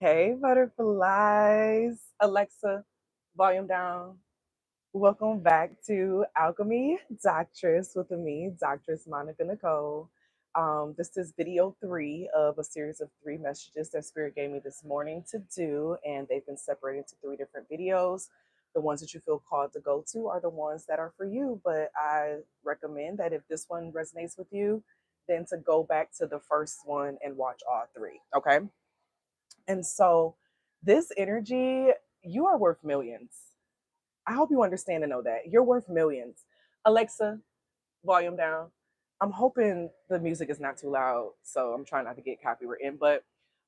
Hey, butterflies. Alexa, volume down. Welcome back to Alchemy Doctress with me, Doctress Monica Nicole. This is video 3 of a series of 3 messages that Spirit gave me this morning to do, and they've been separated into 3 different videos. The ones that you feel called to go to are the ones that are for you, but I recommend that if this one resonates with you, then to go back to the first one and watch all 3, okay? And so, this energy, you are worth millions. I hope you understand and know that. You're worth millions. Alexa, volume down. I'm hoping the music is not too loud, so I'm trying not to get copyrighted. But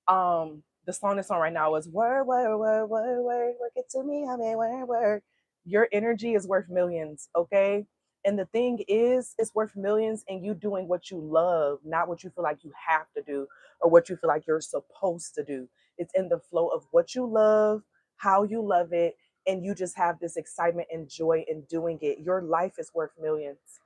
the song that's on right now is word, word, word, word, word, work it to me, I mean, word, word. Your energy is worth millions, okay? And the thing is, it's worth millions in you doing what you love, not what you feel like you have to do or what you feel like you're supposed to do. It's in the flow of what you love, how you love it, and you just have this excitement and joy in doing it. Your life is worth millions.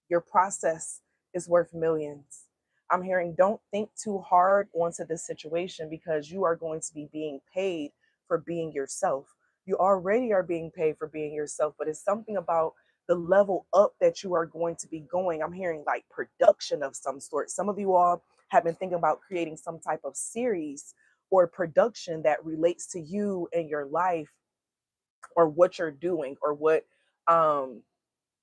Your process is worth millions. I'm hearing don't think too hard onto this situation because you are going to be being paid for being yourself. You already are being paid for being yourself, but it's something about the level up that you are going to be going. I'm hearing like production of some sort. Some of you all have been thinking about creating some type of series or production that relates to you and your life or what you're doing or what um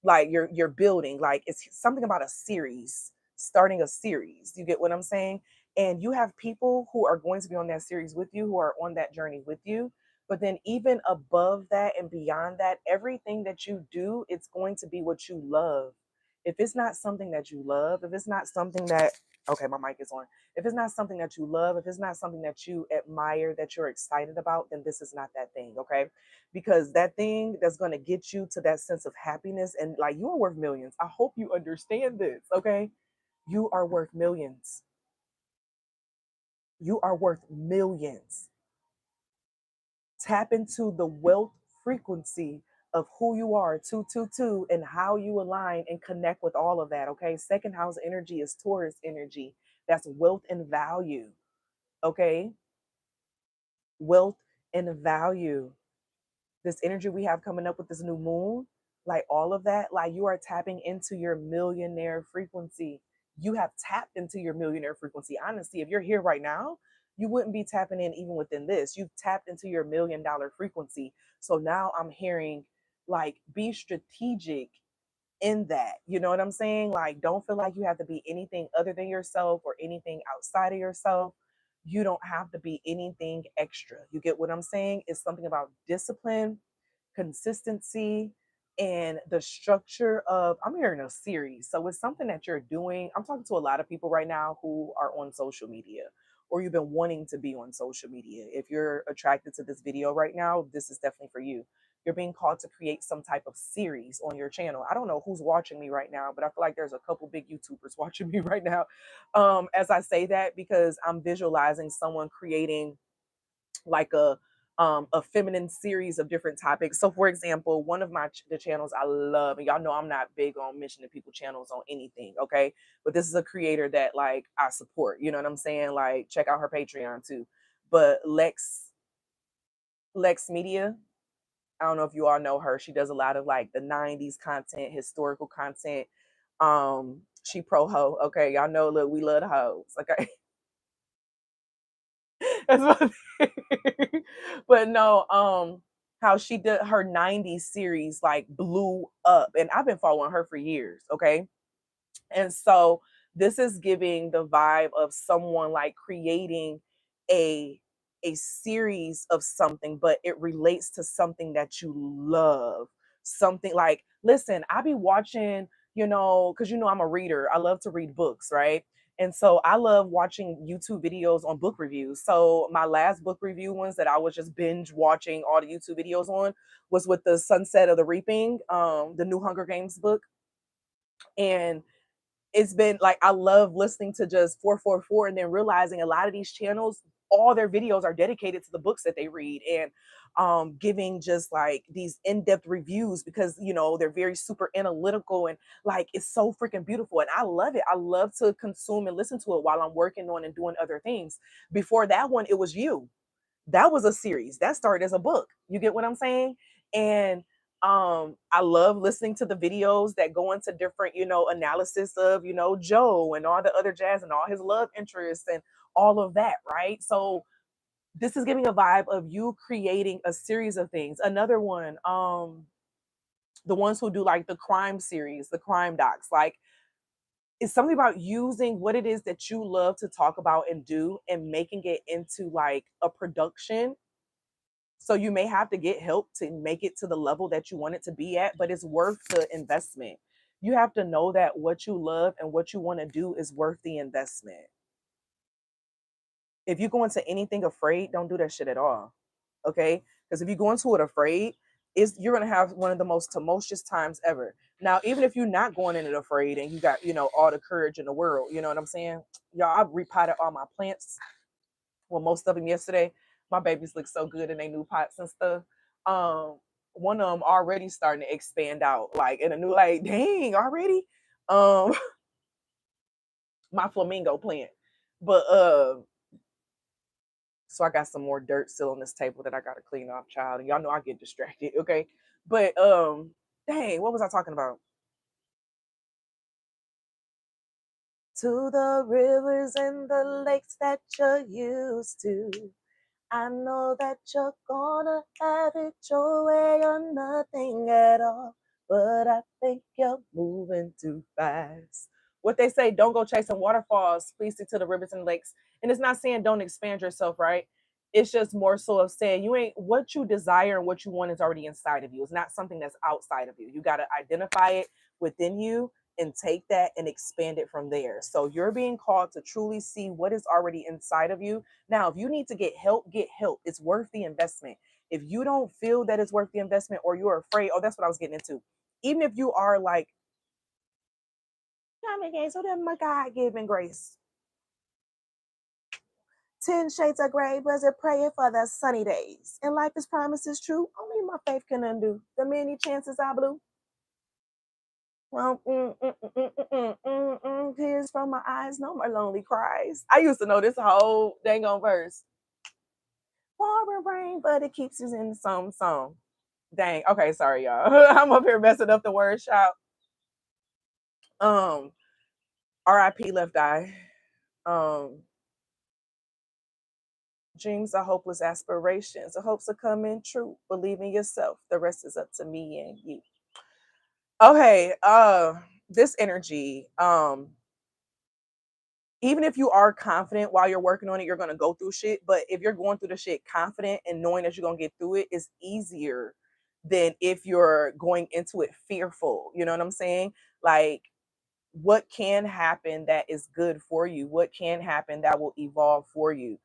like you're building. Like it's something about a series, starting a series. You get what I'm saying? And you have people who are going to be on that series with you, who are on that journey with you. But then even above that and beyond that, everything that you do, it's going to be what you love. If it's not something that you love, if it's not something that, okay, my mic is on. If it's not something that you love, if it's not something that you admire, that you're excited about, then this is not that thing, okay? Because that thing that's going to get you to that sense of happiness, and like, you are worth millions. I hope you understand this, okay? You are worth millions. You are worth millions. Tap into the wealth frequency of who you are, 222, and how you align and connect with all of that, okay? Second house energy is Taurus energy. That's wealth and value, okay? Wealth and value. This energy we have coming up with this new moon, like all of that, like you are tapping into your millionaire frequency. You have tapped into your millionaire frequency. Honestly, if you're here right now, you wouldn't be tapping in even within this. You've tapped into your $1,000,000 frequency. So now I'm hearing like be strategic in that. You know what I'm saying? Like, don't feel like you have to be anything other than yourself or anything outside of yourself. You don't have to be anything extra. You get what I'm saying? It's something about discipline, consistency, and the structure of, I'm hearing a series. So it's something that you're doing. I'm talking to a lot of people right now who are on social media or you've been wanting to be on social media. If you're attracted to this video right now, this is definitely for you. You're being called to create some type of series on your channel. I don't know who's watching me right now, but I feel like there's a couple big YouTubers watching me right now. As I say that, because I'm visualizing someone creating like a feminine series of different topics. So for example, one of the channels I love, and y'all know I'm not big on mentioning people channels on anything, okay? But this is a creator that like I support, you know what I'm saying? Like check out her Patreon too. But Lex Media, I don't know if you all know her. She does a lot of like the 90s content, historical content. She pro ho. Okay, y'all know, look, we love the hoes. Okay. That's what but no, how she did her 90s series like blew up. And I've been following her for years, okay? And so this is giving the vibe of someone like creating a a series of something, but it relates to something that you love. Something like, listen, I be watching, because I'm a reader. I love to read books, right? And so I love watching YouTube videos on book reviews. So my last book review ones that I was just binge watching all the YouTube videos on was with the Sunset of the Reaping, the new Hunger Games book. And it's been like I love listening to just 444 and then realizing a lot of these channels all their videos are dedicated to the books that they read, and giving just like these in-depth reviews, because you know they're very super analytical, and like it's so freaking beautiful, and I love it. I love to consume and listen to it while I'm working on and doing other things. Before that one, it was you. That was a series that started as a book. You get what I'm saying? And I love listening to the videos that go into different, you know, analysis of, you know, Joe and all the other jazz and all his love interests and all of that, right? So this is giving a vibe of you creating a series of things. Another one, the ones who do like the crime series, the crime docs, like it's something about using what it is that you love to talk about and do and making it into like a production. So you may have to get help to make it to the level that you want it to be at, but it's worth the investment. You have to know that what you love and what you want to do is worth the investment. If you go into anything afraid, don't do that shit at all. Okay? Because if you go into it afraid, you're gonna have one of the most tumultuous times ever. Now, even if you're not going in it afraid and you got, you know, all the courage in the world, you know what I'm saying? Y'all, I repotted all my plants. Well, most of them yesterday. My babies look so good in their new pots and stuff. Um, one of them already starting to expand out, like in a new, like, dang, already. Um, my flamingo plant. But so I got some more dirt still on this table that I gotta clean off, child. And y'all know I get distracted, okay? But dang, what was I talking about? To the rivers and the lakes that you're used to. I know that you're gonna have it your way or nothing at all, but I think you're moving too fast. What they say, don't go chasing waterfalls, please stick to the rivers and lakes. And it's not saying don't expand yourself, right? It's just more so of saying you ain't, what you desire and what you want is already inside of you. It's not something that's outside of you. You got to identify it within you and take that and expand it from there. So you're being called to truly see what is already inside of you. Now, if you need to get help, get help. It's worth the investment. If you don't feel that it's worth the investment, or you're afraid, oh, that's what I was getting into. Even if you are like, I'm again, so then my God given grace. 10 shades of gray, was it praying for the sunny days? And life is promises true. Only my faith can undo the many chances I blew. Well, tears from my eyes, no more lonely cries. I used to know this whole dang on verse. Pouring rain, but it keeps us in some song. Dang. Okay, sorry, y'all. I'm up here messing up the word shout. Um, R.I.P. Left Eye. Um, dreams are hopeless aspirations. The hopes are coming true. Believe in yourself. The rest is up to me and you. Okay, this energy, even if you are confident while you're working on it, you're gonna go through shit. But if you're going through the shit confident and knowing that you're gonna get through it, is easier than if you're going into it fearful. You know what I'm saying? Like, what can happen that is good for you? What can happen that will evolve for you?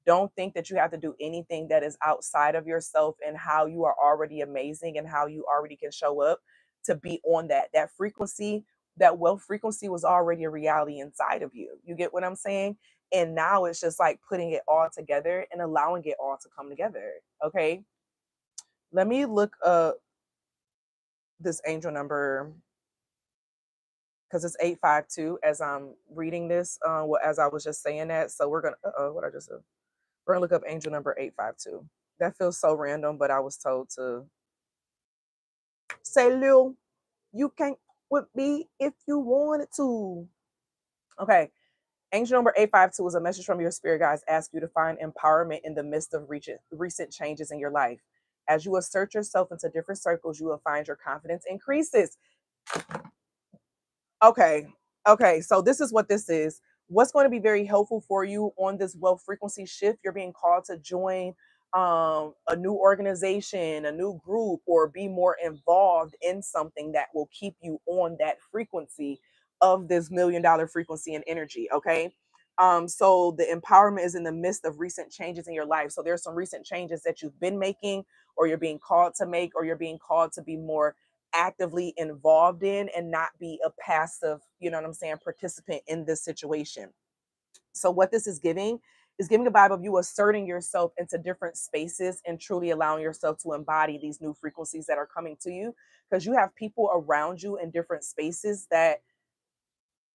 Don't think that you have to do anything that is outside of yourself and how you are already amazing and how you already can show up to be on that frequency. That wealth frequency was already a reality inside of you. You get what I'm saying? And now it's just like putting it all together and allowing it all to come together. Okay. Let me look up this angel number because it's 852 as I'm reading this, as I was just saying that. So we're gonna what I just said. We're gonna look up angel number 852. That feels so random, but I was told to say, Lil, you can't with me if you wanted to. Okay. Angel number 852 is a message from your spirit guides ask you to find empowerment in the midst of recent changes in your life. As you assert yourself into different circles, you will find your confidence increases. Okay. Okay. So this is what this is. What's going to be very helpful for you on this wealth frequency shift? You're being called to join a new organization, a new group, or be more involved in something that will keep you on that frequency of this $1,000,000 frequency and energy. Okay. So the empowerment is in the midst of recent changes in your life. So there's some recent changes that you've been making, or you're being called to make, or you're being called to be more actively involved in and not be a passive, you know what I'm saying, participant in this situation. So what this is giving It's giving a vibe of you asserting yourself into different spaces and truly allowing yourself to embody these new frequencies that are coming to you, because you have people around you in different spaces that,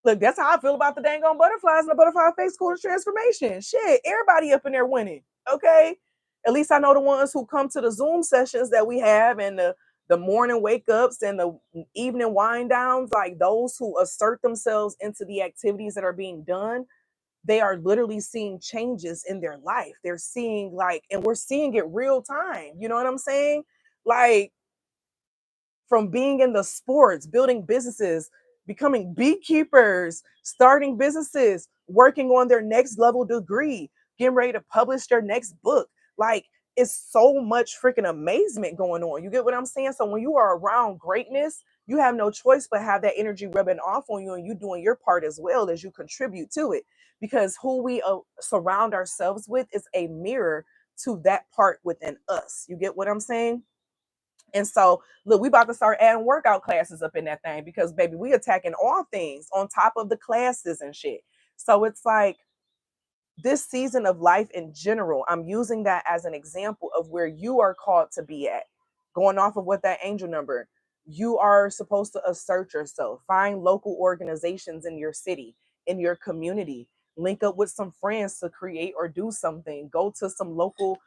look, that's how I feel about the dang on butterflies and the butterfly face school of transformation. Shit, everybody up in there winning. Okay. At least I know the ones who come to the Zoom sessions that we have, and the morning wake ups and the evening wind downs, like those who assert themselves into the activities that are being done, they are literally seeing changes in their life. They're seeing, like, and we're seeing it real time. You know what I'm saying? Like, from being in the sports, building businesses, becoming beekeepers, starting businesses, working on their next level degree, getting ready to publish their next book. Like, it's so much freaking amazement going on. You get what I'm saying? So when you are around greatness, you have no choice but have that energy rubbing off on you, and you doing your part as well as you contribute to it. Because who we surround ourselves with is a mirror to that part within us. You get what I'm saying? And so, look, we about to start adding workout classes up in that thing, because, baby, we attacking all things on top of the classes and shit. So it's like, this season of life in general, I'm using that as an example of where you are called to be at. Going off of what that angel number, you are supposed to assert yourself, find local organizations in your city, in your community, link up with some friends to create or do something, go to some local,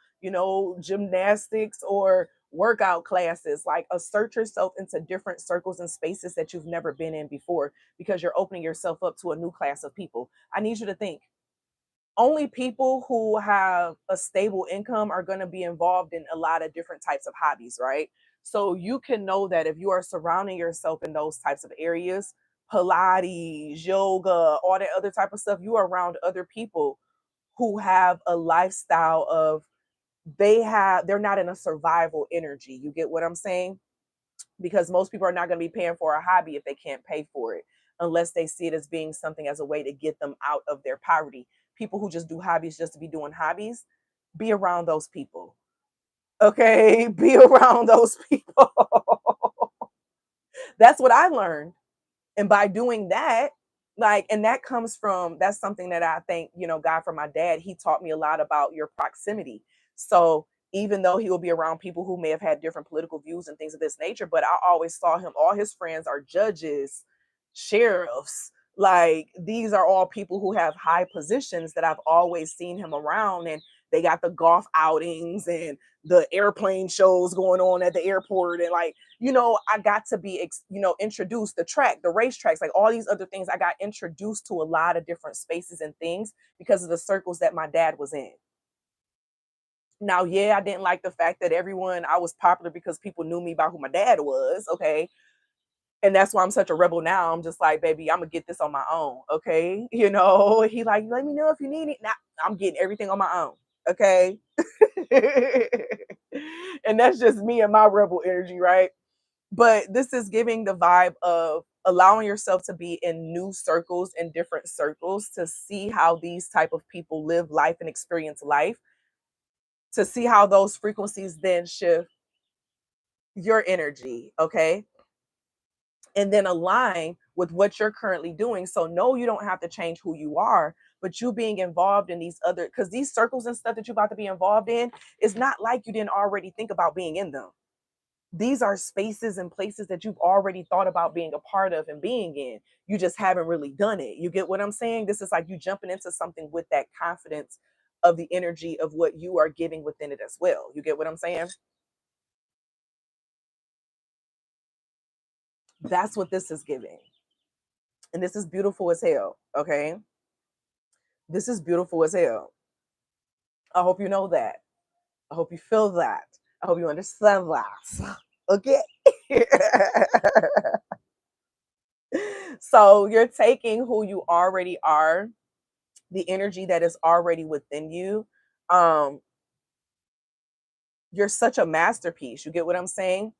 gymnastics or workout classes, like assert yourself into different circles and spaces that you've never been in before, because you're opening yourself up to a new class of people. I need you to think, only people who have a stable income are going to be involved in a lot of different types of hobbies, right? So you can know that if you are surrounding yourself in those types of areas, Pilates, yoga, all that other type of stuff, you are around other people who have a lifestyle of, they're not in a survival energy. You get what I'm saying? Because most people are not going to be paying for a hobby if they can't pay for it, unless they see it as being something as a way to get them out of their poverty. People who just do hobbies just to be doing hobbies, be around those people. Okay, be around those people. That's what I learned. And by doing that, like, and that comes from, that's something that I think, God, from my dad, he taught me a lot about your proximity. So even though he will be around people who may have had different political views and things of this nature, but I always saw him, all his friends are judges, sheriffs. Like, these are all people who have high positions that I've always seen him around. And they got the golf outings and the airplane shows going on at the airport. And, like, I got to be, introduced, the track, the racetracks, like all these other things. I got introduced to a lot of different spaces and things because of the circles that my dad was in. Now, yeah, I didn't like the fact that I was popular because people knew me by who my dad was. Okay. And that's why I'm such a rebel now. I'm just like, baby, I'm gonna get this on my own. Okay. He like, let me know if you need it. Now I'm getting everything on my own. Okay. And that's just me and my rebel energy, right? But this is giving the vibe of allowing yourself to be in new circles and different circles, to see how these type of people live life and experience life, to see how those frequencies then shift your energy, okay? And then align with what you're currently doing. So no, you don't have to change who you are, but you being involved in these other, because these circles and stuff that you're about to be involved in, is not like you didn't already think about being in them. These are spaces and places that you've already thought about being a part of and being in. You just haven't really done it. You get what I'm saying? This is like you jumping into something with that confidence of the energy of what you are giving within it as well. You get what I'm saying? That's what this is giving. And this is beautiful as hell. Okay. This is beautiful as hell. I hope you know that. I hope you feel that. I hope you understand that. Okay. So you're taking who you already are, the energy that is already within you. Um, you're such a masterpiece. You get what I'm saying?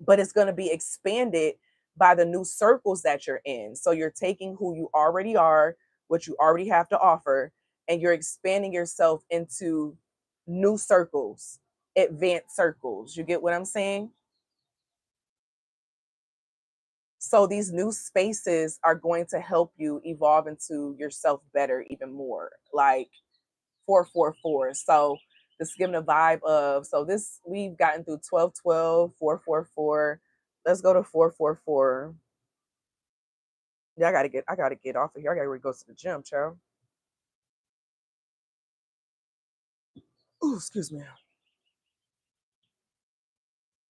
But it's going to be expanded by the new circles that you're in. So you're taking who you already are, what you already have to offer, and you're expanding yourself into new circles, advanced circles. You get what I'm saying? So these new spaces are going to help you evolve into yourself better, even more. Like, 444. So this is giving a vibe of, so this, we've gotten through 1212, 444. Let's go to 444. Yeah, I gotta get off of here. I gotta go to the gym, child. Oh, excuse me.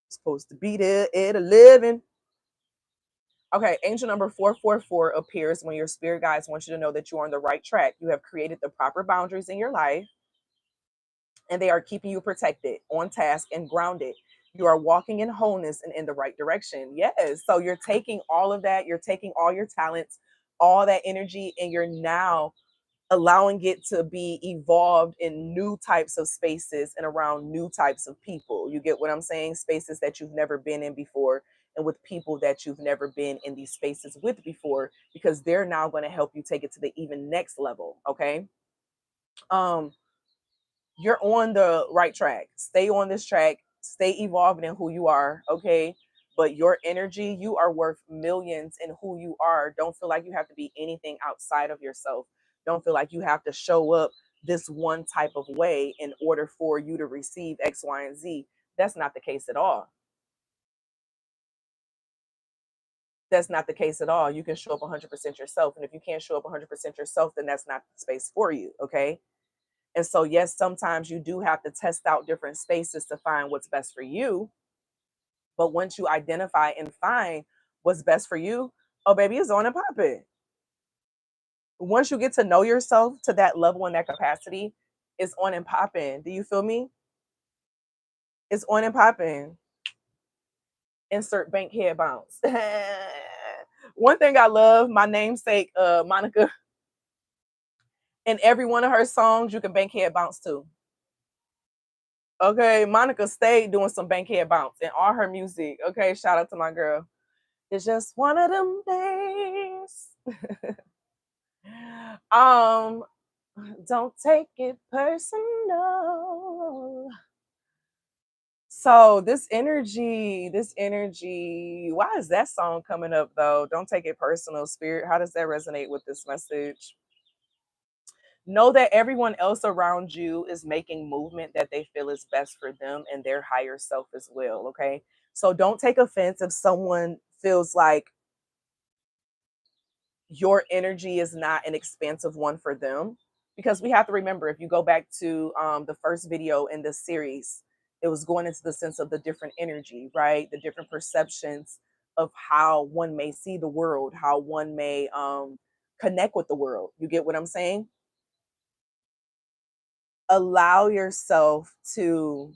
Supposed to be there at 11. Okay, angel number 444 appears when your spirit guides want you to know that you're on the right track. You have created the proper boundaries in your life, and they are keeping you protected, on task, and grounded. You are walking in wholeness and in the right direction. Yes. So you're taking all of that, you're taking all your talents, all that energy, and you're now allowing it to be evolved in new types of spaces and around new types of people. You get what I'm saying? Spaces that you've never been in before, and with people that you've never been in these spaces with before, because they're now going to help you take it to the even next level. Okay. Um, you're on the right track. Stay on this track. Stay evolving in who you are. Okay. But your energy, you are worth millions in who you are. Don't feel like you have to be anything outside of yourself. Don't feel like you have to show up this one type of way in order for you to receive X, Y, and Z. That's not the case at all. That's not the case at all. You can show up 100% yourself. And if you can't show up 100% yourself, then that's not the space for you. Okay. And so, yes, sometimes you do have to test out different spaces to find what's best for you. But once you identify and find what's best for you, oh, baby, it's on and popping. Once you get to know yourself to that level and that capacity, it's on and popping. Do you feel me? It's on and popping. Insert bank head bounce. One thing I love, my namesake, Monica, in every one of her songs, you can bank head bounce too. Okay, Monica stayed doing some bankhead bounce in all her music. Okay, shout out to my girl. It's just one of them days. um, don't take it personal. So this energy, why is that song coming up though? Don't take it personal, spirit. How does that resonate with this message? Know that everyone else around you is making movement that they feel is best for them and their higher self as well. Okay. So don't take offense if someone feels like your energy is not an expansive one for them. Because we have to remember, if you go back to the first video in this series, it was going into the sense of the different energy, right? The different perceptions of how one may see the world, how one may connect with the world. You get what I'm saying? Allow yourself to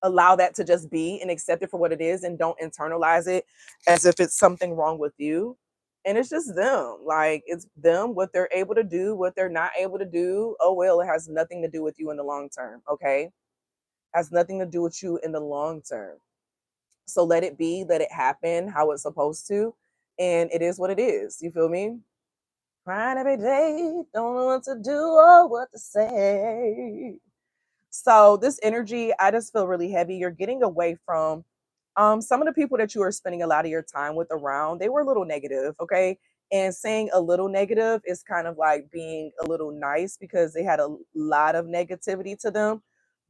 allow that to just be and accept it for what it is, and don't internalize it as if it's something wrong with you. And it's just them. Like, it's them, what they're able to do, what they're not able to do. Oh well, it has nothing to do with you in the long term. Okay. Has nothing to do with you in the long term. So let it be, let it happen how it's supposed to. And it is what it is. You feel me? Crying every day, don't know what to do or what to say. So this energy, I just feel really heavy. You're getting away from some of the people that you are spending a lot of your time with around. They were a little negative, okay? And saying a little negative is kind of like being a little nice, because they had a lot of negativity to them.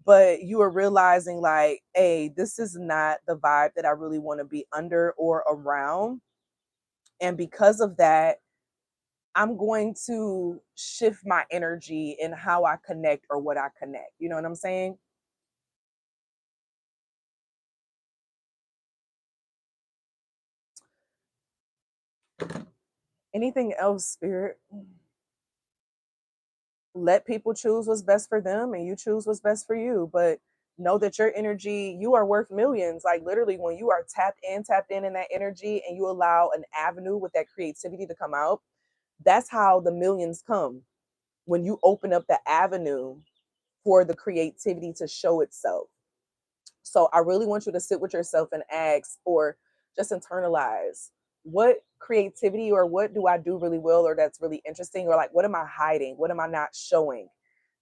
But you are realizing, like, hey, this is not the vibe that I really want to be under or around. And because of that, I'm going to shift my energy in how I connect or what I connect. You know what I'm saying? Anything else, spirit? Let people choose what's best for them, and you choose what's best for you. But know that your energy, you are worth millions. Like, literally, when you are tapped in that energy, and you allow an avenue with that creativity to come out, that's how the millions come. When you open up the avenue for the creativity to show itself. So I really want you to sit with yourself and ask, or just internalize, what creativity or what do I do really well, or that's really interesting, or like, what am I hiding? What am I not showing?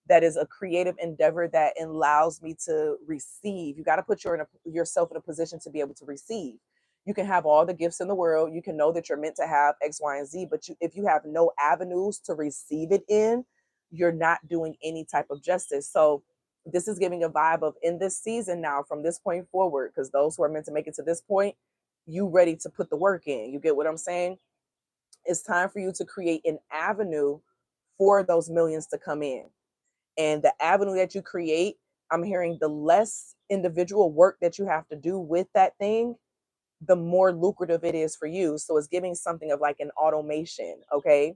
That is a creative endeavor that allows me to receive. You got to put yourself in a position to be able to receive. You can have all the gifts in the world. You can know that you're meant to have X, Y, and Z, but if you have no avenues to receive it in, you're not doing any type of justice. So this is giving a vibe of, in this season now, from this point forward, because those who are meant to make it to this point, you ready to put the work in. You get what I'm saying? It's time for you to create an avenue for those millions to come in. And the avenue that you create, I'm hearing the less individual work that you have to do with that thing, the more lucrative it is for you. So it's giving something of like an automation, okay?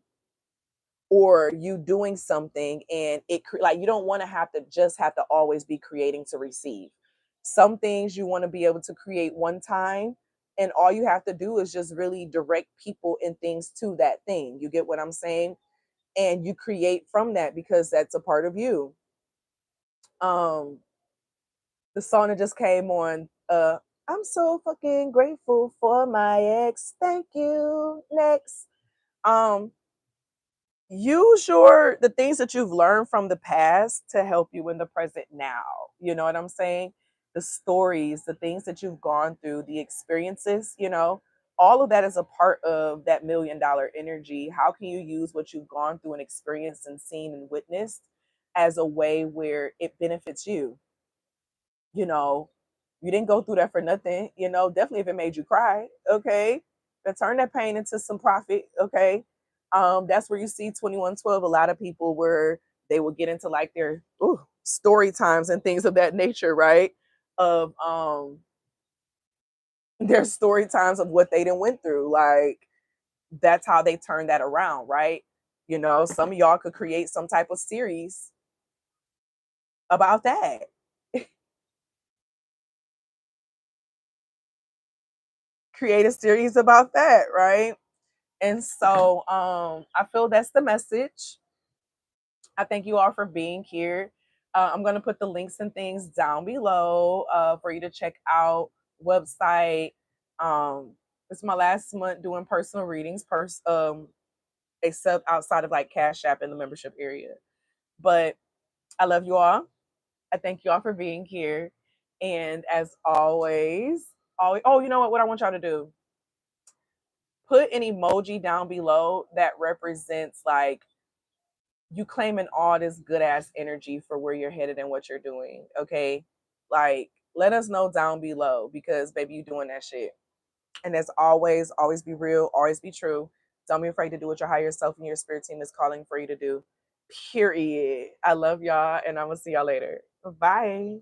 Or you doing something and like, you don't want to have to always be creating to receive. Some things you want to be able to create one time, and all you have to do is just really direct people and things to that thing. You get what I'm saying? And you create from that because that's a part of you. The song that just came on, I'm so fucking grateful for my ex, thank you, next. um Use the things that you've learned from the past to help you in the present now. You know what I'm saying? The stories, the things that you've gone through, the experiences, all of that is a part of that $1 million energy. How can you use what you've gone through and experienced and seen and witnessed as a way where it benefits you? you know, you didn't go through that for nothing, definitely if it made you cry, okay? Then turn that pain into some profit, okay? That's where you see 2112, a lot of people where they will get into like their story times and things of that nature, right? Of their story times of what they done went through. Like, that's how they turn that around, right? Some of y'all could create some type of series about that. Create a series about that, right? And so I feel that's the message. I thank you all for being here. I'm going to put the links and things down below for you to check out. Website. It's my last month doing personal readings, except outside of like Cash App in the membership area. But I love you all. I thank you all for being here. And as always, oh, you know what? What I want y'all to do, put an emoji down below that represents like you claiming all this good ass energy for where you're headed and what you're doing. Okay. Like, let us know down below because baby, you doing that shit. And as always be real, always be true. Don't be afraid to do what your higher self and your spirit team is calling for you to do. Period. I love y'all and I'm gonna see y'all later. Bye.